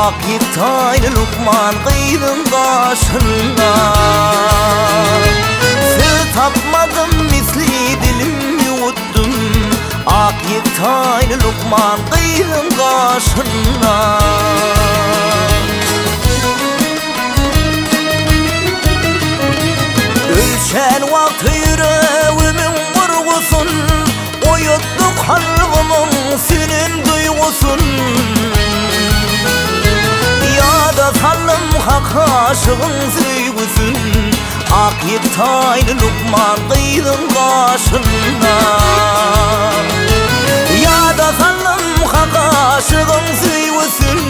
Ak yektaylı Lukman kıydın kaşına. Sır tapmadım misli dilim yuttum. Ak yektaylı Lukman kıydın kaşına. Ölçen vakti yüreğimin vurgusun, oyuttu kalbimin senin duygusun. Ya da sallım hak aşığın sevgusun. Ak yektaylı Lukman kıydın kaşına. Ya da sallım hak aşığın sevgusun.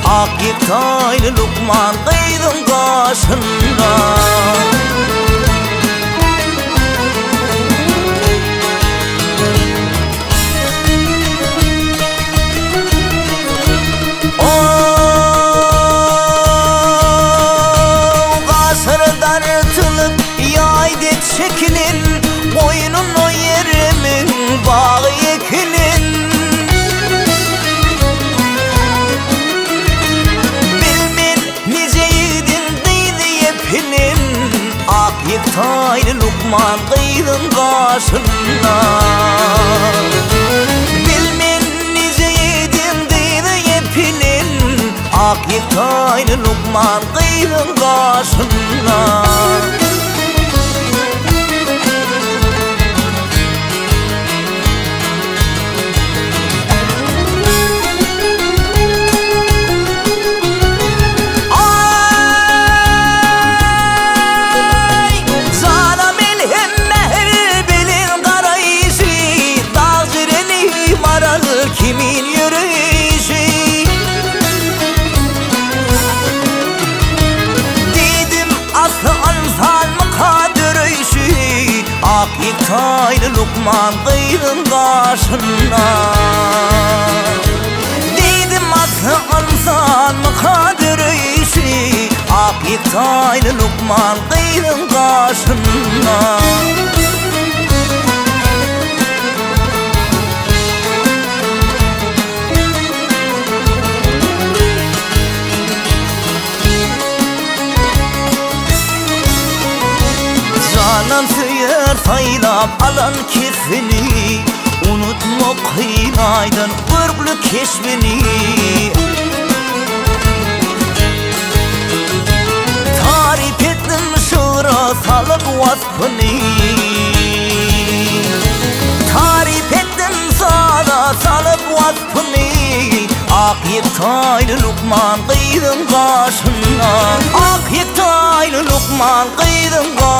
Ak yektaylı Lukman kıydın kaşına. Şekilin boynun o yerimin bağı yekilin. Bilmin niceydin deydi yepinin. Ak yektaylı Lukman kıydın kaşına. Bilmin niceydin deydi yepinin. Ak yektaylı Lukman kıydın kaşına. Kimin yürüyüşü dedim aslı ansal mı kadürüyüşü. Ak yektaylı Lukman kıydın kaşına. Dedim aslı ansal mı kadürüyüşü. Ak yektaylı Lukman kıydın kaşına. Canan süyer saylap alan kefini. Unutma kıynaydın vurglu keşmini. Tarif ettim şura salıp vasfını. Tarif ettim sana salıp vasfını. Ak yektaylı Lukman kıydın kaşına. Ak yektaylı Lukman kıydın kaşına.